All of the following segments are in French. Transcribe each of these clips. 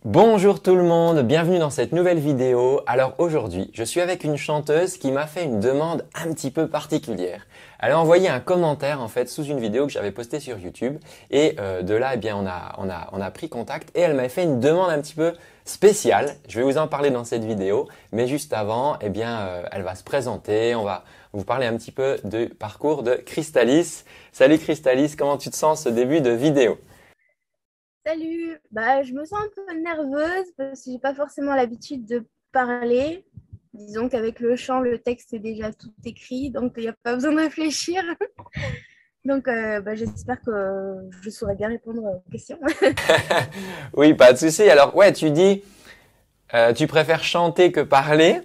Bonjour tout le monde, bienvenue dans cette nouvelle vidéo. Alors aujourd'hui, je suis avec une chanteuse qui m'a fait une demande un petit peu particulière. Elle a envoyé un commentaire en fait sous une vidéo que j'avais postée sur YouTube et de là, eh bien, on a pris contact et elle m'a fait une demande un petit peu spéciale. Je vais vous en parler dans cette vidéo, mais juste avant, eh bien, elle va se présenter. On va vous parler un petit peu du parcours de Crystalis. Salut Crystalis, comment tu te sens ce début de vidéo? Salut, je me sens un peu nerveuse parce que j'ai pas forcément l'habitude de parler. Disons qu'avec le chant, le texte est déjà tout écrit, donc il n'y a pas besoin de réfléchir. Donc j'espère que je saurai bien répondre aux questions. Oui, pas de souci. Alors, ouais, tu dis, tu préfères chanter que parler.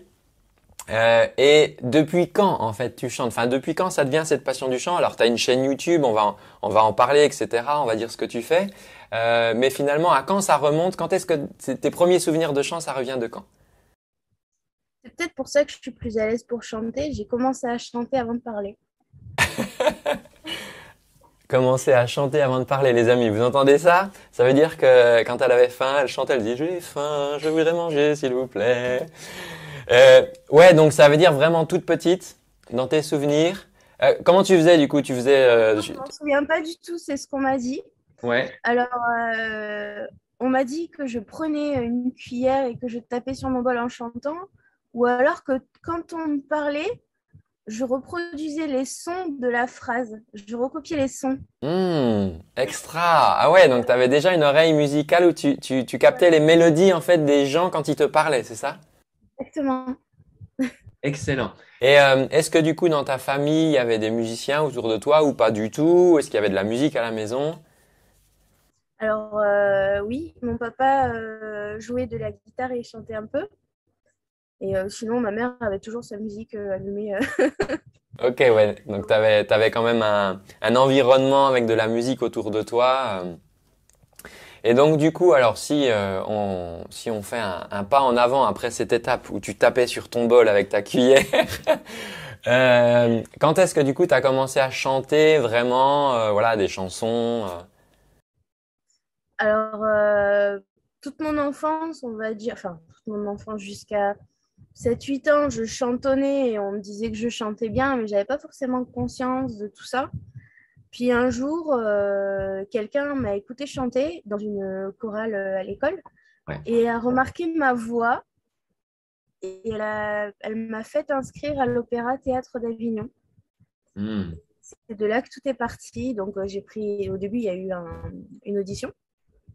Et depuis quand, en fait, tu chantes? Enfin, depuis quand ça devient cette passion du chant? Alors, tu as une chaîne YouTube, on va en parler, etc. On va dire ce que tu fais. Mais finalement, à quand ça remonte? Quand est-ce que tes premiers souvenirs de chant, ça revient de quand? C'est peut-être pour ça que je suis plus à l'aise pour chanter. J'ai commencé à chanter avant de parler. Commencer à chanter avant de parler, les amis. Vous entendez ça? Ça veut dire que quand elle avait faim, elle chantait, elle dit, j'ai faim, je voudrais manger, s'il vous plaît. Ouais, donc ça veut dire vraiment toute petite, dans tes souvenirs. Comment tu faisais du coup? Tu faisais Je m'en souviens pas du tout, c'est ce qu'on m'a dit. Ouais. Alors, euh, on m'a dit que je prenais une cuillère et que je tapais sur mon bol en chantant, ou alors que quand on me parlait, je reproduisais les sons de la phrase. Je recopiais les sons. Extra. Ah ouais, donc tu avais déjà une oreille musicale où tu captais les mélodies en fait des gens quand ils te parlaient, c'est ça? Exactement. Excellent. Et est-ce que du coup dans ta famille il y avait des musiciens autour de toi ou pas du tout? Est-ce qu'il y avait de la musique à la maison? Oui, mon papa jouait de la guitare et chantait un peu. Et sinon, ma mère avait toujours sa musique allumée. Ok, ouais. Donc t'avais quand même un environnement avec de la musique autour de toi. Et donc du coup, alors si on fait un pas en avant après cette étape où tu tapais sur ton bol avec ta cuillère, quand est-ce que du coup tu as commencé à chanter vraiment, voilà, des chansons? Alors, euh, Toute mon enfance, on va dire, enfin, toute mon enfance jusqu'à 7 8 ans, je chantonnais et on me disait que je chantais bien, mais j'avais pas forcément conscience de tout ça. Puis un jour, quelqu'un m'a écouté chanter dans une chorale à l'école Ouais. et a remarqué ma voix et elle m'a fait inscrire à l'Opéra Théâtre d'Avignon. Hmm. C'est de là que tout est parti. Donc au début, il y a eu une audition.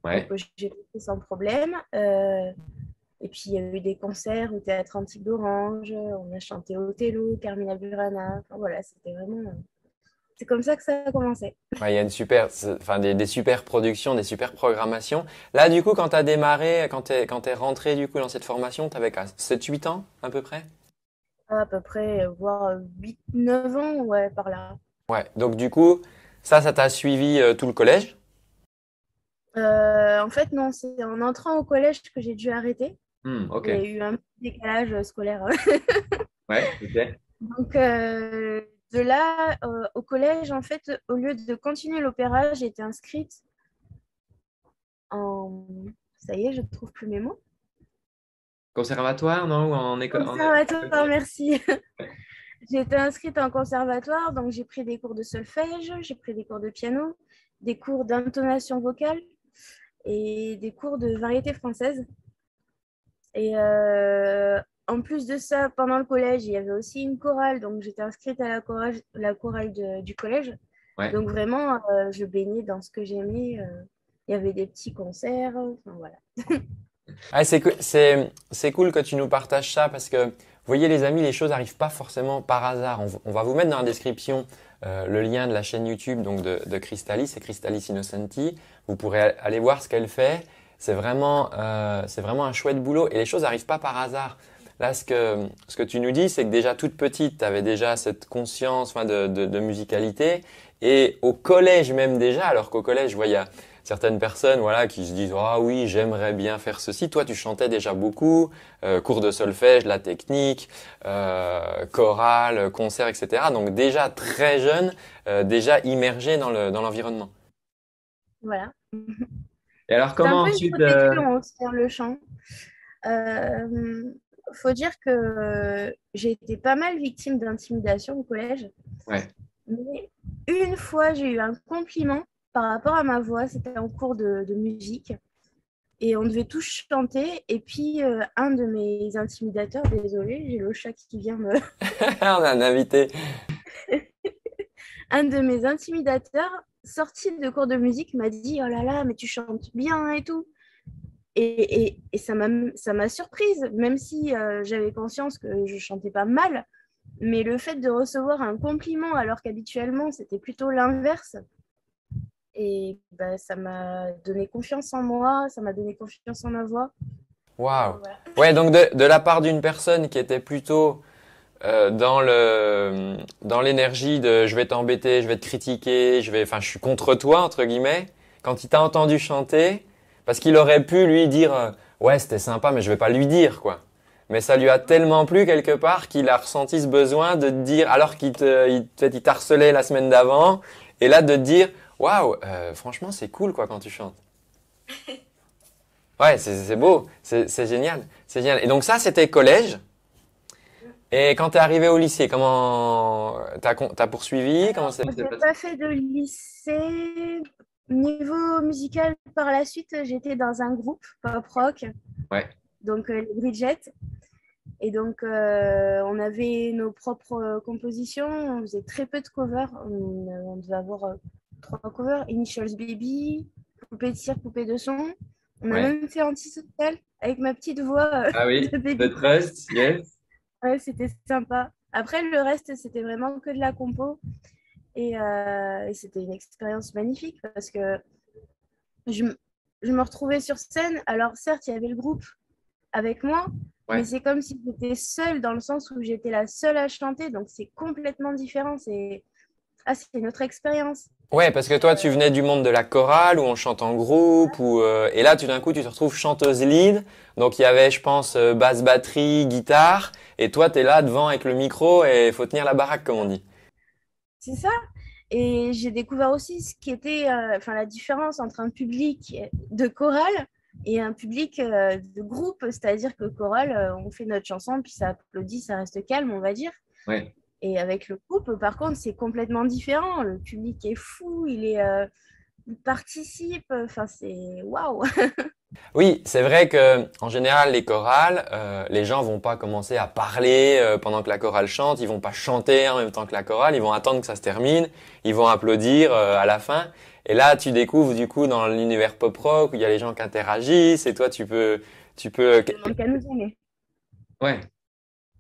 Donc Ouais. j'ai fait sans problème. Et puis il y a eu des concerts au Théâtre Antique d'Orange. On a chanté Othello, Carmina Burana. Enfin, voilà, c'était vraiment. C'est comme ça que ça a commencé. Ouais, il y a enfin des super productions, des super programmations. Là, du coup, quand tu as démarré, quand t'es rentré du coup dans cette formation, t'avais quoi, 7 8 ans à peu près? À peu près, voire 8 9 ans, ouais, par là. Ouais. Donc du coup, ça t'a suivi tout le collège? En fait, non, c'est en entrant au collège que j'ai dû arrêter. Ok. Il y a eu un petit décalage scolaire. Ouais, ok. Donc, de là, au collège, en fait, au lieu de continuer l'opéra, j'ai été inscrite en. Ça y est, je ne trouve plus mes mots. Conservatoire, non? Ou en école? Conservatoire, merci. J'ai été inscrite en conservatoire, donc j'ai pris des cours de solfège, j'ai pris des cours de piano, des cours d'intonation vocale et des cours de variété française. Et en plus de ça, pendant le collège, il y avait aussi une chorale, donc j'étais inscrite à la chorale du collège. Ouais. Donc vraiment, je baignais dans ce que j'aimais. Il y avait des petits concerts, enfin voilà. Ah, c'est cool que tu nous partages ça parce que, vous voyez les amis, les choses n'arrivent pas forcément par hasard. On va vous mettre dans la description le lien de la chaîne YouTube donc de Crystalis, c'est Crystalis Innocenti. Vous pourrez aller voir ce qu'elle fait. C'est vraiment un chouette boulot et les choses n'arrivent pas par hasard. Là, ce que tu nous dis, c'est que déjà toute petite, tu avais déjà cette conscience enfin, de musicalité et au collège même déjà, alors qu'au collège, je vois, il y a certaines personnes voilà, qui se disent ah oui, j'aimerais bien faire ceci. Toi, tu chantais déjà beaucoup, cours de solfège, la technique, chorale, concert, etc. Donc déjà très jeune, déjà immergé dans l'environnement. Voilà. Et alors, C'est un comment peu une ensuite profession aussi, hein, le chant. Euh, Faut dire que j'ai été pas mal victime d'intimidation au collège. Ouais. Mais une fois, j'ai eu un compliment par rapport à ma voix. C'était en cours de musique. Et on devait tous chanter. Et puis, un de mes intimidateurs, désolé, j'ai le chat qui vient me... On a un invité. Un de mes intimidateurs, sorti de cours de musique, m'a dit: «Oh là là, mais tu chantes bien et tout.» Et ça m'a surprise, même si j'avais conscience que je chantais pas mal. Mais le fait de recevoir un compliment alors qu'habituellement c'était plutôt l'inverse, et bah, ça m'a donné confiance en moi, ça m'a donné confiance en ma voix. Waouh. Voilà. Ouais, donc de la part d'une personne qui était plutôt dans l'énergie de je vais t'embêter, je vais te critiquer, enfin, je suis contre toi, entre guillemets, quand il t'a entendu chanter, parce qu'il aurait pu lui dire, ouais, c'était sympa, mais je vais pas lui dire, quoi. Mais ça lui a tellement plu quelque part qu'il a ressenti ce besoin de te dire, alors peut-être il t'harcelait la semaine d'avant, et là de te dire, waouh, franchement, c'est cool, quoi, quand tu chantes. Ouais, c'est beau, c'est génial, c'est génial. Et donc ça, c'était collège. Et quand t'es arrivé au lycée, comment t'as poursuivi? Comment ça s'est J'ai passé? pas fait de lycée. Niveau musical, par la suite, j'étais dans un groupe pop rock, Ouais, donc les Bridget. Et donc, on avait nos propres compositions. On faisait très peu de covers. On devait avoir trois covers: Initials Baby, Poupée de cire, Poupée de son. On a ouais. même fait Antisocial avec ma petite voix Ah oui, de The baby. Trust, yes. Ouais, c'était sympa. Après, le reste, c'était vraiment que de la compo. Et c'était une expérience magnifique parce que je, je me retrouvais sur scène. Alors, certes, il y avait le groupe avec moi, mais Ouais. c'est comme si j'étais seule dans le sens où j'étais la seule à chanter. Donc, c'est complètement différent. C'est une autre expérience. Ouais, parce que toi, tu venais du monde de la chorale où on chante en groupe, et là, tout d'un coup, tu te retrouves chanteuse lead. Donc, il y avait, je pense, basse, batterie, guitare, et toi, t'es là devant avec le micro et il faut tenir la baraque, comme on dit. C'est ça. Et j'ai découvert aussi ce qui était enfin, la différence entre un public de chorale et un public de groupe. C'est-à-dire que chorale, on fait notre chanson, puis ça applaudit, ça reste calme, on va dire. Ouais. Et avec le groupe, par contre, c'est complètement différent. Le public est fou, il participe. Enfin, c'est waouh! Oui, c'est vrai que en général les chorales, les gens vont pas commencer à parler pendant que la chorale chante, ils vont pas chanter en même temps que la chorale, ils vont attendre que ça se termine, ils vont applaudir à la fin. Et là, tu découvres du coup dans l'univers pop rock où il y a les gens qui interagissent et toi tu peux. Il ne manque qu'à nous aimer. Ouais,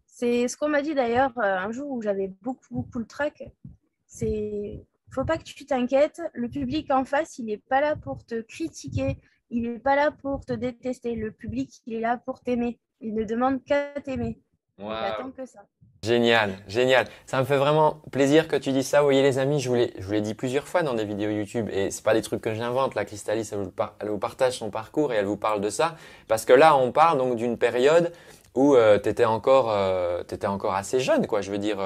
C'est ce qu'on m'a dit d'ailleurs un jour où j'avais beaucoup le trac. C'est faut pas que tu t'inquiètes. Le public en face, il n'est pas là pour te critiquer. Il n'est pas là pour te détester. Le public, il est là pour t'aimer. Il ne demande qu'à t'aimer. Il attend waouh. que ça. Génial, génial. Ça me fait vraiment plaisir que tu dises ça. Vous voyez les amis, je vous l'ai dit plusieurs fois dans des vidéos YouTube et c'est pas des trucs que j'invente. La Crystalis, elle vous partage son parcours et elle vous parle de ça parce que là, on parle donc d'une période où t'étais encore assez jeune, quoi. Je veux dire,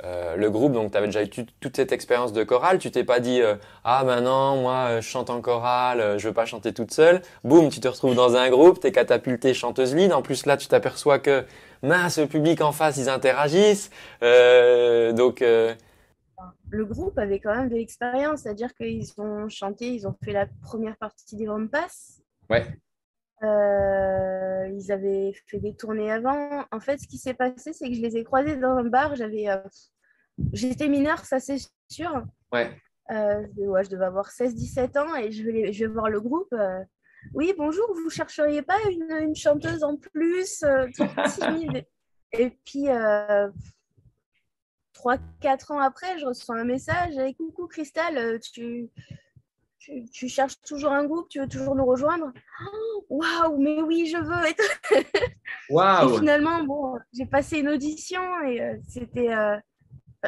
le groupe, donc tu avais déjà eu toute cette expérience de chorale. Tu t'es pas dit ah ben non, moi je chante en chorale, je veux pas chanter toute seule. Boum, tu te retrouves dans un groupe, t'es catapulté chanteuse lead. En plus là, tu t'aperçois que mince, le public en face, ils interagissent. Donc, Le groupe avait quand même de l'expérience, c'est-à-dire qu'ils ont chanté, ils ont fait la première partie des One Pass. ouais, Ils avaient fait des tournées avant. En fait, ce qui s'est passé, c'est que je les ai croisés dans un bar. J'étais mineure, ça c'est sûr. ouais. Ouais, je devais avoir 16-17 ans et je vais voir le groupe. Oui, bonjour, vous chercheriez pas une chanteuse en plus, toute timide. Et puis, 3-4 ans après, je reçois un message: «Hey, coucou Cristal, tu cherches toujours un groupe, tu veux toujours nous rejoindre?» Waouh, mais oui, je veux. Et Waouh! finalement, bon, j'ai passé une audition et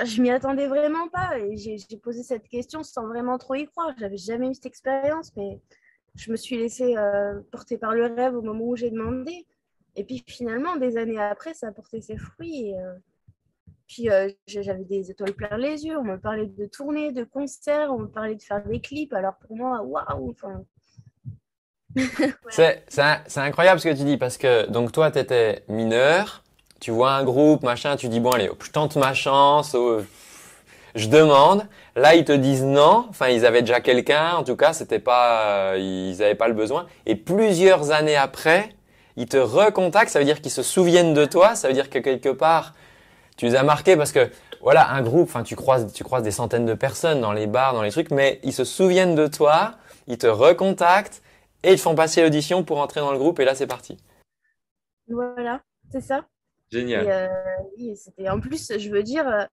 je m'y attendais vraiment pas. Et j'ai posé cette question sans vraiment trop y croire. J'avais jamais eu cette expérience, mais je me suis laissée porter par le rêve au moment où j'ai demandé. Et puis finalement, des années après, ça a porté ses fruits. Puis j'avais des étoiles plein les yeux. On me parlait de tournées, de concerts, on me parlait de faire des clips. Alors pour moi, waouh! Enfin, C'est incroyable ce que tu dis parce que donc toi tu étais mineur, tu vois un groupe machin, tu dis bon allez hop, je tente ma chance, je demande. Là ils te disent non, enfin ils avaient déjà quelqu'un, en tout cas c'était pas, ils avaient pas le besoin. Et plusieurs années après, ils te recontactent, ça veut dire qu'ils se souviennent de toi, ça veut dire que quelque part tu les as marqués parce que voilà un groupe, enfin tu croises des centaines de personnes dans les bars, dans les trucs, mais ils se souviennent de toi, ils te recontactent et ils te font passer l'audition pour entrer dans le groupe et là c'est parti. Voilà, c'est ça. Et Génial. oui, c'était en plus, je veux dire,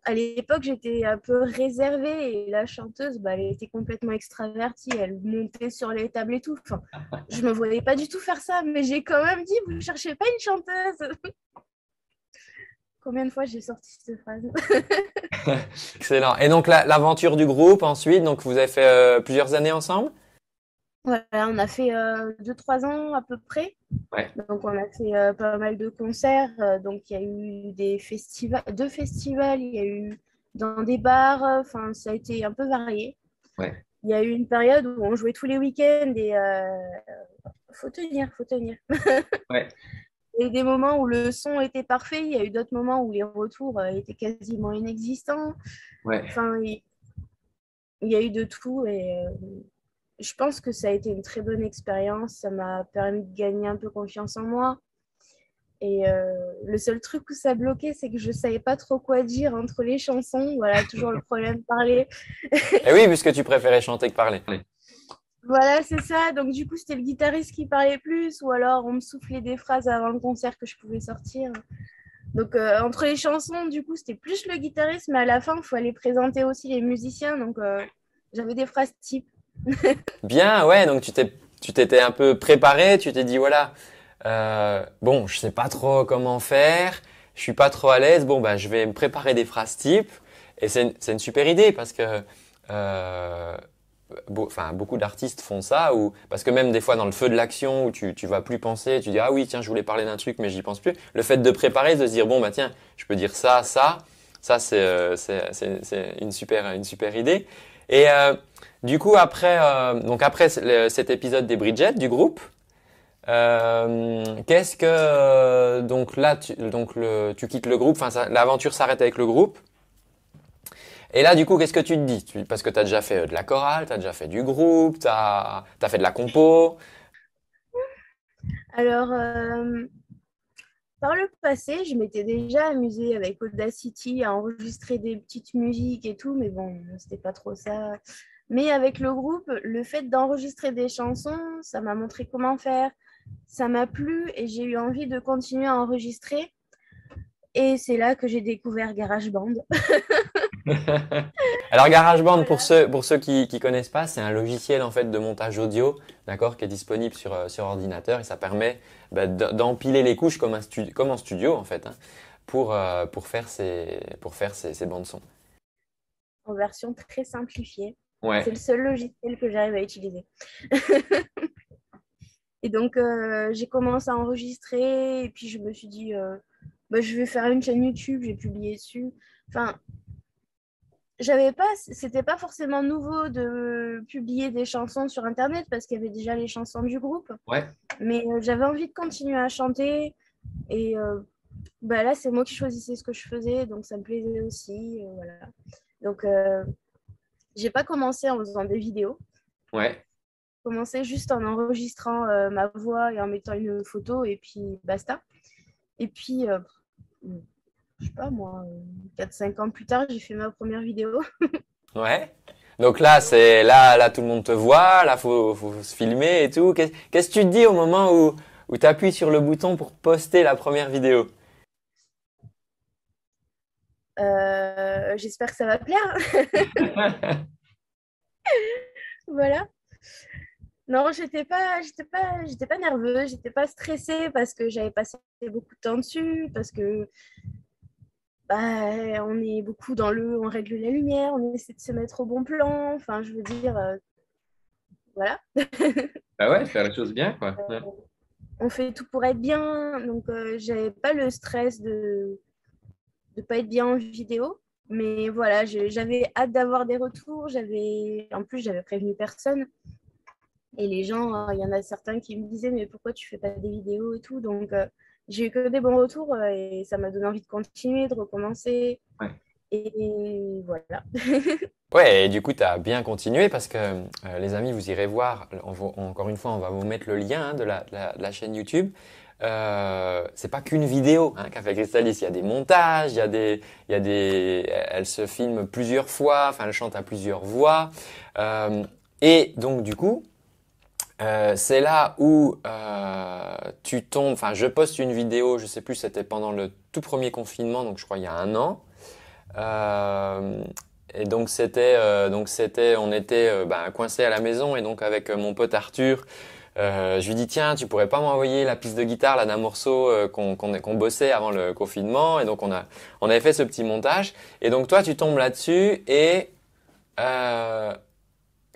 à l'époque, j'étais un peu réservée et la chanteuse, bah, elle était complètement extravertie. Elle montait sur les tables et tout. Enfin, je me voyais pas du tout faire ça, mais j'ai quand même dit, vous cherchez pas une chanteuse. Combien de fois j'ai sorti cette phrase? Excellent. Et donc l'aventure du groupe ensuite, donc vous avez fait plusieurs années ensemble? Voilà, on a fait 2, 3 ans à peu près. Ouais, Donc, on a fait pas mal de concerts. Donc, il y a eu des festivals, 2 festivals, il y a eu dans des bars. Enfin, ça a été un peu varié. ouais, Il y a eu une période où on jouait tous les week-ends et faut tenir, faut tenir. ouais, Il y a eu des moments où le son était parfait. Il y a eu d'autres moments où les retours étaient quasiment inexistants. ouais. Enfin, il y a eu de tout et je pense que ça a été une très bonne expérience. Ça m'a permis de gagner un peu confiance en moi. Et le seul truc où ça bloquait, c'est que je savais pas trop quoi dire entre les chansons. Voilà, toujours le problème de parler. Et oui, puisque tu préférais chanter que parler. Voilà, c'est ça. Donc, du coup, c'était le guitariste qui parlait plus, ou alors on me soufflait des phrases avant le concert que je pouvais sortir. Donc, entre les chansons, du coup, c'était plus le guitariste, mais à la fin, il fallait présenter aussi les musiciens. Donc, j'avais des phrases types. Bien, ouais, donc tu t'étais un peu préparé, tu t'es dit voilà, bon, je sais pas trop comment faire, je suis pas trop à l'aise, bon bah je vais me préparer des phrases types et c'est une super idée parce que euh, enfin beaucoup d'artistes font ça ou parce que même des fois dans le feu de l'action où tu vas plus penser, tu dis ah oui tiens je voulais parler d'un truc mais j'y pense plus. Le fait de préparer, de se dire bon bah tiens je peux dire ça c'est une super idée et du coup, après, après cet épisode des Bridget du groupe, qu'est-ce que donc là tu quittes le groupe, enfin l'aventure s'arrête avec le groupe. Et là, du coup, qu'est-ce que tu te dis? Parce que tu as déjà fait de la chorale, tu as déjà fait du groupe, tu as fait de la compo. Alors, par le passé, je m'étais déjà amusée avec Audacity à enregistrer des petites musiques et tout, mais bon, c'était pas trop ça. Mais avec le groupe, le fait d'enregistrer des chansons, ça m'a montré comment faire. Ça m'a plu et j'ai eu envie de continuer à enregistrer. Et c'est là que j'ai découvert GarageBand. Alors GarageBand, Voilà. pour ceux qui connaissent pas, c'est un logiciel en fait de montage audio, d'accord, qui est disponible sur ordinateur et ça permet bah, d'empiler les couches comme en studio en fait, hein, pour faire ces bandes son. En version très simplifiée. Ouais. C'est le seul logiciel que j'arrive à utiliser. Et donc, j'ai commencé à enregistrer et puis je me suis dit, bah, je vais faire une chaîne YouTube, j'ai publié dessus. Enfin, c'était pas forcément nouveau de publier des chansons sur Internet parce qu'il y avait déjà les chansons du groupe. Ouais. Mais j'avais envie de continuer à chanter et bah, là, c'est moi qui choisissais ce que je faisais, donc ça me plaisait aussi. Voilà. Donc, j'ai pas commencé en faisant des vidéos. Ouais. J'ai commencé juste en enregistrant ma voix et en mettant une photo et puis basta. Et puis, je sais pas moi, 4, 5 ans plus tard, j'ai fait ma première vidéo. Ouais. Donc là, là, tout le monde te voit, là, faut se filmer et tout. Qu'est-ce que tu te dis au moment où tu appuies sur le bouton pour poster la première vidéo? J'espère que ça va plaire. Voilà. Non, j'étais pas nerveuse, j'étais pas stressée parce que j'avais passé beaucoup de temps dessus, parce que bah, on est beaucoup on règle la lumière, on essaie de se mettre au bon plan. Enfin, je veux dire, voilà. Bah ouais, faire les choses bien, quoi. Ouais. On fait tout pour être bien, donc j'avais pas le stress de pas être bien en vidéo. Mais voilà, j'avais hâte d'avoir des retours. En plus, j'avais prévenu personne. Et les gens, il y en a certains qui me disaient, mais pourquoi tu fais pas des vidéos et tout. Donc, j'ai eu que des bons retours et ça m'a donné envie de continuer, de recommencer. Ouais. Et voilà. Ouais, et du coup, tu as bien continué parce que les amis, vous irez voir, encore une fois, on va vous mettre le lien hein, de la chaîne YouTube. C'est pas qu'une vidéo hein, qu'a fait Crystalis, il y a des montages, elle se filme plusieurs fois, enfin elle chante à plusieurs voix. Et donc du coup, c'est là où tu tombes, enfin je poste une vidéo, je sais plus, c'était pendant le tout premier confinement, donc je crois il y a un an. Et donc on était coincés à la maison et donc avec mon pote Arthur, je lui dis tiens, tu pourrais pas m'envoyer la piste de guitare là d'un morceau qu'on bossait avant le confinement et donc on avait fait ce petit montage et donc toi tu tombes là-dessus et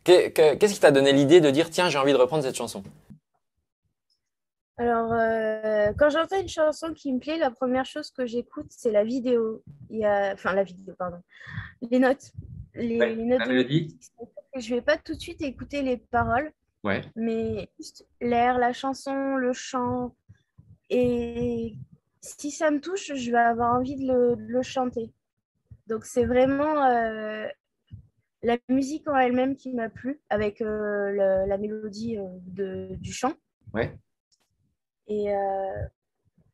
qu'est-ce qui t'a donné l'idée de dire tiens j'ai envie de reprendre cette chanson? Alors, quand j'entends une chanson qui me plaît, la première chose que j'écoute, c'est la vidéo. Enfin, la vidéo, pardon. Les notes. Ouais. Les notes La de mélodie? musique. Je vais pas tout de suite écouter les paroles, Ouais. mais juste l'air, la chanson, le chant. Et si ça me touche, je vais avoir envie de le chanter. Donc, c'est vraiment la musique en elle-même qui m'a plu, avec la mélodie du chant. Ouais. Et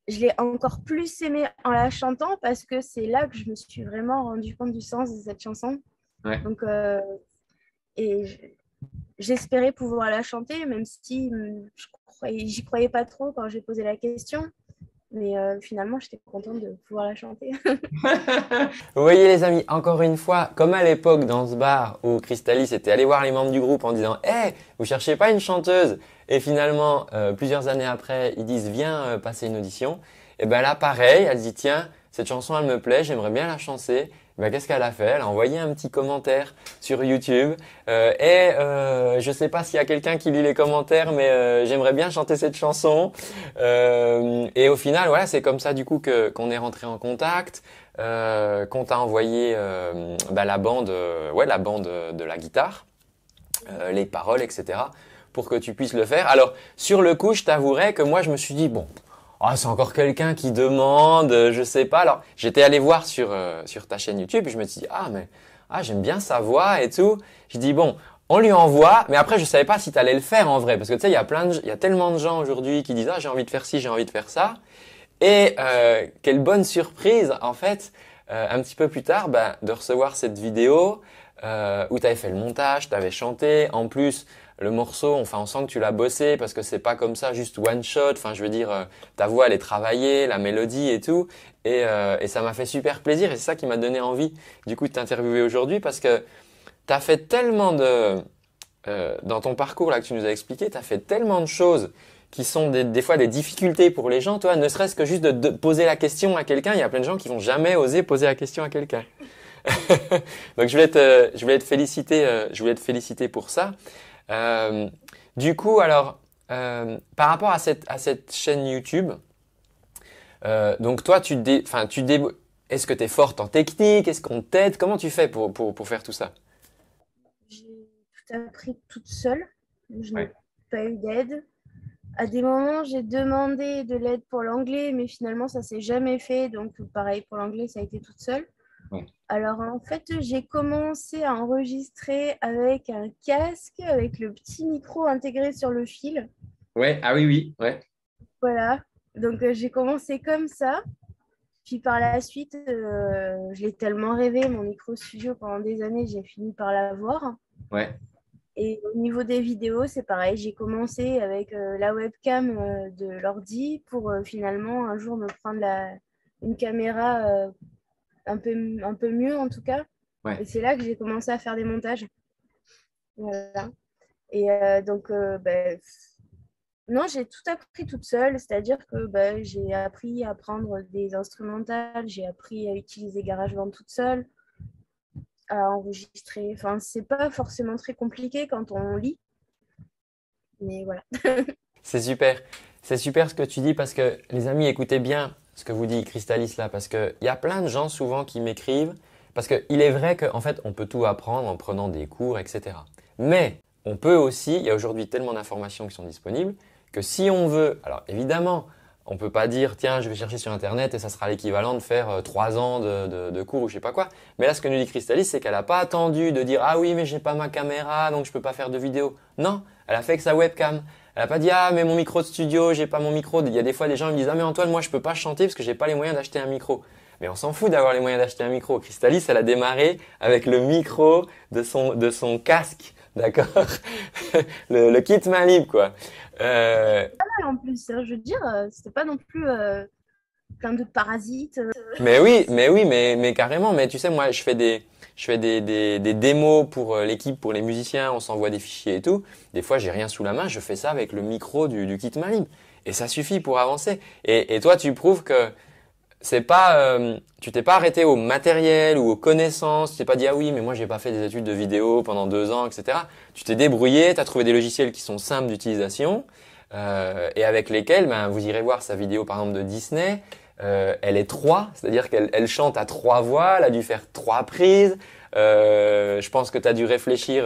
je l'ai encore plus aimée en la chantant parce que c'est là que je me suis vraiment rendu compte du sens de cette chanson. Ouais. Donc, et j'espérais pouvoir la chanter, même si j'y croyais pas trop quand j'ai posé la question. Mais finalement, j'étais contente de pouvoir la chanter. Vous voyez les amis, encore une fois, comme à l'époque dans ce bar où Crystalis était allé voir les membres du groupe en disant hey, vous cherchez pas une chanteuse? Et finalement, plusieurs années après, ils disent viens passer une audition. Et ben là, pareil, elle dit tiens, cette chanson elle me plaît, j'aimerais bien la chanter. Ben, qu'est-ce qu'elle a fait? Elle a envoyé un petit commentaire sur YouTube. Je sais pas s'il y a quelqu'un qui lit les commentaires, mais j'aimerais bien chanter cette chanson. Et au final, voilà, c'est comme ça du coup qu'on est rentré en contact. Qu'on t'a envoyé la bande, la bande de la guitare, les paroles, etc. pour que tu puisses le faire. Alors sur le coup, je t'avouerai que moi je me suis dit bon, c'est encore quelqu'un qui demande, je sais pas. Alors j'étais allé voir sur ta chaîne YouTube et je me suis dit j'aime bien sa voix et tout. Je dis bon. On lui envoie, mais après je savais pas si tu allais le faire en vrai, parce que tu sais il y a tellement de gens aujourd'hui qui disent j'ai envie de faire ci, j'ai envie de faire ça. Et quelle bonne surprise, en fait, un petit peu plus tard, de recevoir cette vidéo où tu avais fait le montage, tu avais chanté. En plus, le morceau, enfin, on sent que tu l'as bossé parce que c'est pas comme ça, juste one shot. Enfin, je veux dire, ta voix, elle est travaillée, la mélodie et tout. Et ça m'a fait super plaisir et c'est ça qui m'a donné envie, du coup, de t'interviewer aujourd'hui parce que tu as fait tellement dans ton parcours là que tu nous as expliqué, tu as fait tellement de choses qui sont des fois des difficultés pour les gens, toi, ne serait-ce que juste de poser la question à quelqu'un. Il y a plein de gens qui vont jamais oser poser la question à quelqu'un. Donc je voulais te féliciter pour ça. Du coup, alors, par rapport à cette chaîne YouTube, donc toi, est-ce que tu es forte en technique? Est-ce qu'on t'aide? Comment tu fais pour faire tout ça? J'ai tout appris toute seule. Je n'ai Ouais. pas eu d'aide. À des moments, j'ai demandé de l'aide pour l'anglais, mais finalement, ça s'est jamais fait. Donc, pareil, pour l'anglais, ça a été toute seule. Ouais. Alors, en fait, j'ai commencé à enregistrer avec un casque, avec le petit micro intégré sur le fil. Ouais. Ah oui, oui. Ouais. Voilà. Donc, j'ai commencé comme ça. Puis par la suite, je l'ai tellement rêvé, mon micro studio, pendant des années, j'ai fini par l'avoir. Ouais. Et au niveau des vidéos, c'est pareil. J'ai commencé avec la webcam de l'ordi pour finalement un jour me prendre une caméra un peu mieux en tout cas. Ouais. Et c'est là que j'ai commencé à faire des montages. Voilà. Et donc, non, j'ai tout appris toute seule. C'est-à-dire que j'ai appris à prendre des instrumentales, j'ai appris à utiliser GarageBand toute seule, à enregistrer. Enfin, c'est pas forcément très compliqué quand on lit. Mais voilà. C'est super. C'est super ce que tu dis parce que les amis, écoutez bien ce que vous dit Crystalis là parce qu'il y a plein de gens souvent qui m'écrivent parce qu'il est vrai qu'en fait, on peut tout apprendre en prenant des cours, etc. Mais on peut aussi, il y a aujourd'hui tellement d'informations qui sont disponibles que si on veut, alors évidemment, on peut pas dire tiens, je vais chercher sur Internet et ça sera l'équivalent de faire 3 ans de cours ou je sais pas quoi. Mais là, ce que nous dit Crystalis, c'est qu'elle n'a pas attendu de dire ah oui, mais j'ai pas ma caméra donc je peux pas faire de vidéo. Non, elle a fait avec sa webcam. Elle a pas dit ah mais mon micro de studio, j'ai pas mon micro. Il y a des fois des gens qui me disent ah mais Antoine, moi je peux pas chanter parce que j'ai pas les moyens d'acheter un micro. Mais on s'en fout d'avoir les moyens d'acheter un micro. Crystalis, elle a démarré avec le micro de son casque, d'accord, le kit main libre quoi. Euh, En plus, je veux dire, c'était pas non plus plein de parasites. mais oui, mais carrément. Mais tu sais, moi, je fais des démos pour l'équipe, pour les musiciens. On s'envoie des fichiers et tout. Des fois, j'ai rien sous la main. Je fais ça avec le micro du kit main libre. Et ça suffit pour avancer. Et toi, tu prouves que c'est pas, tu t'es pas arrêté au matériel ou aux connaissances. Tu t'es pas dit ah oui, mais moi, j'ai pas fait des études de vidéo pendant 2 ans, etc. Tu t'es débrouillé. T'as trouvé des logiciels qui sont simples d'utilisation et avec lesquels, ben, vous irez voir sa vidéo par exemple de Disney. Elle est 3, c'est-à-dire qu'elle chante à 3 voix, elle a dû faire 3 prises. Je pense que tu as dû réfléchir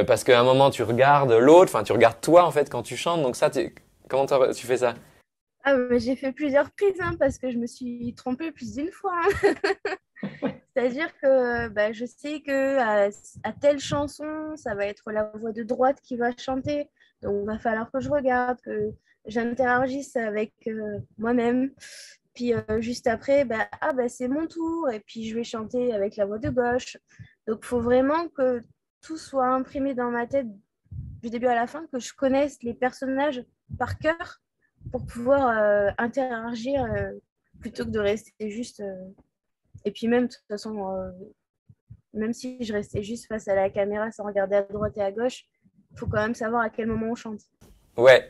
parce qu'à un moment tu regardes l'autre, enfin tu regardes toi en fait quand tu chantes. Donc ça, comment tu fais ça? Ah, mais j'ai fait plusieurs prises hein, parce que je me suis trompée plus d'une fois, hein. C'est-à-dire que bah, je sais que à telle chanson, ça va être la voix de droite qui va chanter. Donc, il va falloir que je regarde, que j'interagisse avec moi-même. Puis juste après, c'est mon tour. Et puis, je vais chanter avec la voix de gauche. Donc, il faut vraiment que tout soit imprimé dans ma tête du début à la fin, que je connaisse les personnages par cœur pour pouvoir interagir plutôt que de rester juste. Et puis même, de toute façon, même si je restais juste face à la caméra sans regarder à droite et à gauche, il faut quand même savoir à quel moment on chante. Ouais,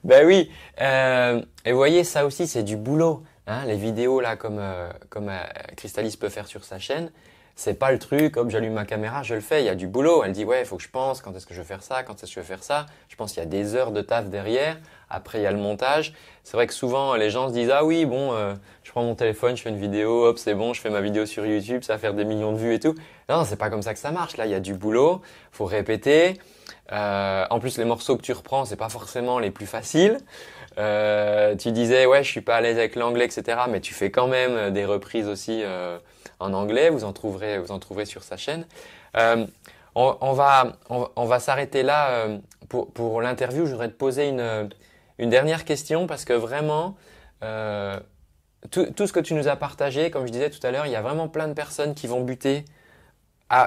ben oui. Et vous voyez, ça aussi, c'est du boulot. Hein, les vidéos là, comme Crystalis peut faire sur sa chaîne, c'est pas le truc, hop, j'allume ma caméra, je le fais. Il y a du boulot. Elle dit ouais, il faut que je pense. Quand est-ce que je vais faire ça? Quand est-ce que je vais faire ça? Je pense qu'il y a des heures de taf derrière. Après, il y a le montage. C'est vrai que souvent, les gens se disent ah oui, bon, je prends mon téléphone, je fais une vidéo, hop, c'est bon, je fais ma vidéo sur YouTube, ça va faire des millions de vues et tout. Non, c'est pas comme ça que ça marche. Là, il y a du boulot. Faut répéter. En plus, les morceaux que tu reprends, c'est pas forcément les plus faciles. Tu disais, ouais, je suis pas à l'aise avec l'anglais, etc. Mais tu fais quand même des reprises aussi en anglais. Vous en trouverez sur sa chaîne. Euh, on va s'arrêter là pour l'interview. Je voudrais te poser une dernière question parce que vraiment, tout ce que tu nous as partagé, comme je disais tout à l'heure, il y a vraiment plein de personnes qui vont buter,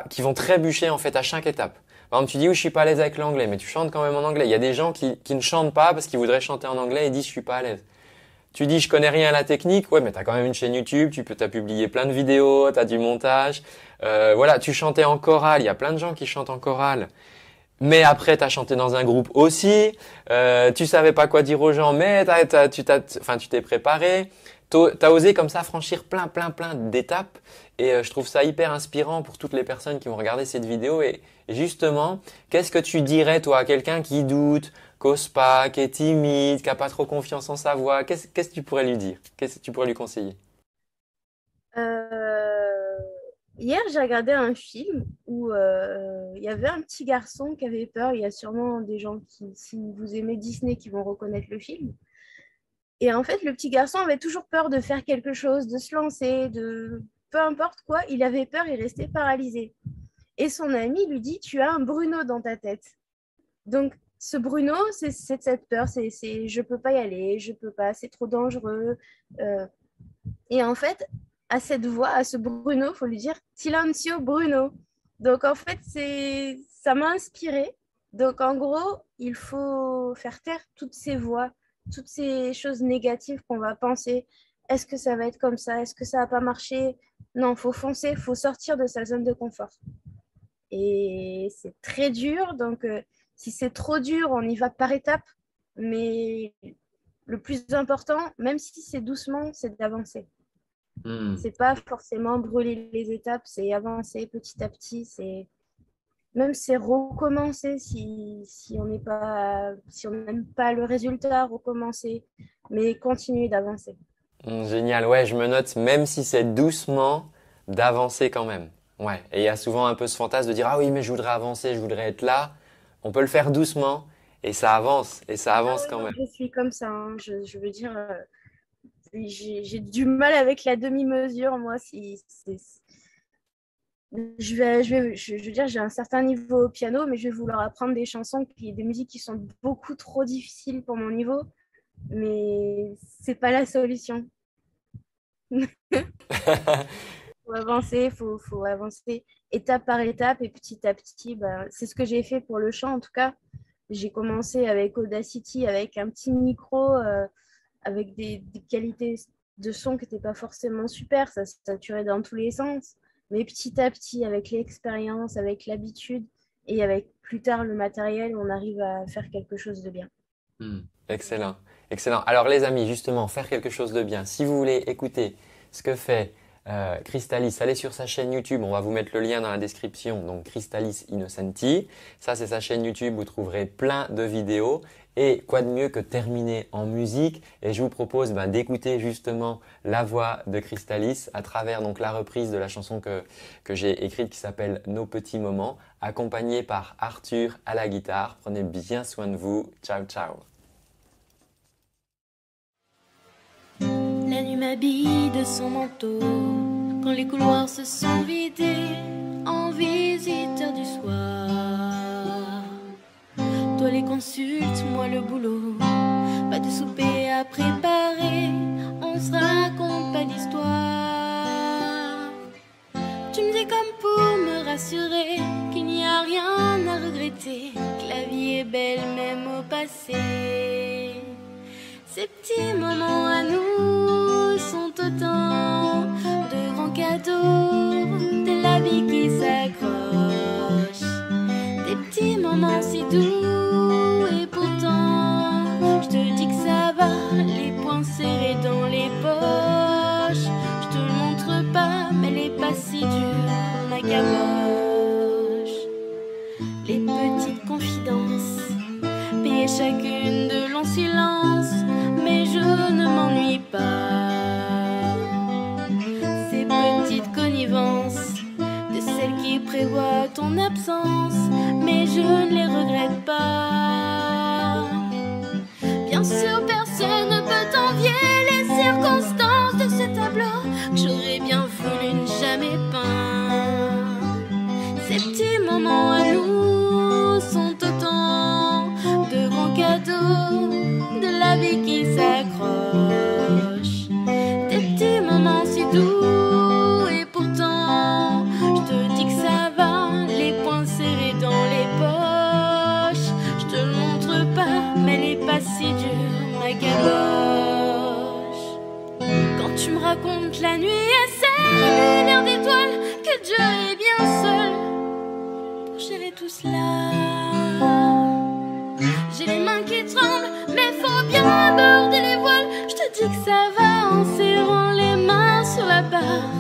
qui vont trébucher en fait à chaque étape. Par exemple, tu dis oui, je suis pas à l'aise avec l'anglais, mais tu chantes quand même en anglais. Il y a des gens qui ne chantent pas parce qu'ils voudraient chanter en anglais et disent je suis pas à l'aise. Tu dis je connais rien à la technique, ouais, mais t'as quand même une chaîne YouTube, t'as publié plein de vidéos, t'as du montage. Voilà, tu chantais en chorale, il y a plein de gens qui chantent en chorale. Mais après, t'as chanté dans un groupe aussi. Tu savais pas quoi dire aux gens, mais tu t'es préparé. T'as osé comme ça franchir plein d'étapes. Et je trouve ça hyper inspirant pour toutes les personnes qui vont regarder cette vidéo. Et justement, qu'est-ce que tu dirais toi à quelqu'un qui doute, qu'ose pas, qui est timide, qui a pas trop confiance en sa voix? Qu'est-ce que tu pourrais lui dire? Qu'est-ce que tu pourrais lui conseiller? Euh, Hier, j'ai regardé un film où il y avait un petit garçon qui avait peur. Il y a sûrement des gens qui, si vous aimez Disney, qui vont reconnaître le film. Et en fait, le petit garçon avait toujours peur de faire quelque chose, de se lancer, de peu importe quoi. Il avait peur, il restait paralysé. Et son ami lui dit, tu as un Bruno dans ta tête. Donc, ce Bruno, c'est cette peur, c'est je peux pas y aller, je peux pas, c'est trop dangereux. Euh, et en fait, à cette voix, à ce Bruno, il faut lui dire Silencio Bruno. Donc, en fait, ça m'a inspiré. Donc, en gros, il faut faire taire toutes ces voix, toutes ces choses négatives qu'on va penser. Est-ce que ça va être comme ça? Est-ce que ça va pas marcher? Non, il faut foncer, il faut sortir de sa zone de confort. Et c'est très dur. Donc, si c'est trop dur, on y va par étapes. Mais le plus important, même si c'est doucement, c'est d'avancer. Hmm. C'est pas forcément brûler les étapes, c'est avancer petit à petit. C'est recommencer si on n'est pas, si on n'aime pas le résultat, recommencer, mais continuer d'avancer. Génial, ouais, je me note, même si c'est doucement, d'avancer quand même. Ouais, et il y a souvent un peu ce fantasme de dire ah oui mais je voudrais avancer, je voudrais être là. On peut le faire doucement et ça avance Ah oui, quand non, même. je suis comme ça, hein. Je veux dire, j'ai du mal avec la demi-mesure, moi. Si, je veux dire, j'ai un certain niveau au piano, mais je vais vouloir apprendre des chansons, des musiques qui sont beaucoup trop difficiles pour mon niveau, mais c'est pas la solution. Faut avancer étape par étape et petit à petit. Bah, c'est ce que j'ai fait pour le chant en tout cas. J'ai commencé avec Audacity, avec un petit micro, avec des qualités de son qui n'étaient pas forcément super, ça se saturait dans tous les sens. Mais petit à petit, avec l'expérience, avec l'habitude et avec plus tard le matériel, on arrive à faire quelque chose de bien. Hmm. Excellent, excellent. Alors les amis, justement, faire quelque chose de bien. Si vous voulez écouter ce que fait Crystalis, allez sur sa chaîne YouTube. On va vous mettre le lien dans la description. Donc Crystalis Innocenti. Ça, c'est sa chaîne YouTube. Vous trouverez plein de vidéos. Et quoi de mieux que terminer en musique. Et je vous propose d'écouter justement la voix de Crystalis à travers donc la reprise de la chanson que j'ai écrite qui s'appelle Nos petits moments, accompagnée par Arthur à la guitare. Prenez bien soin de vous. Ciao, ciao. La nuit m'habille de son manteau, quand les couloirs se sont vidés en visiteurs du soir. Toi les consultes, moi le boulot, pas de souper à préparer, on se raconte pas d'histoire. Tu me dis comme pour me rassurer qu'il n'y a rien à regretter, que la vie est belle même au passé. Ces petits moments à nous sont autant de grands cadeaux de la vie qui s'accroche. Des petits moments si doux et pourtant je te dis que ça va, les poings serrés dans les poches. Je te le montre pas mais elle est pas si dure ma caboche. Les petites confidences payées chacune de longs silences, mais je ne m'ennuie pas. Ces petites connivences de celles qui prévoient ton absence, mais je ne les regrette pas. Bien sûr, personne ne peut envier les circonstances de ce tableau que j'aurais bien voulu ne jamais peindre. Ces petits moments à nous sont autant de grands cadeaux de la vie qui s'accroche. Des petits moments si doux et pourtant je te dis que ça va, les poings serrés dans les poches. Je te le montre pas mais elle est pas si dure ma galoche. Quand tu me racontes la nuit et ces lumières d'étoiles, que Dieu est bien seul pour gérer tout cela. J'ai les mains qui tremblent, mais faut bien aborder les voiles. Je te dis que ça va en serrant les mains sur la barre.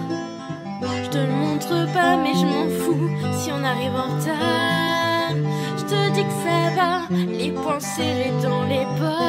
Je te le montre pas, mais je m'en fous si on arrive en retard. Je te dis que ça va, les poings serrés dans les poches.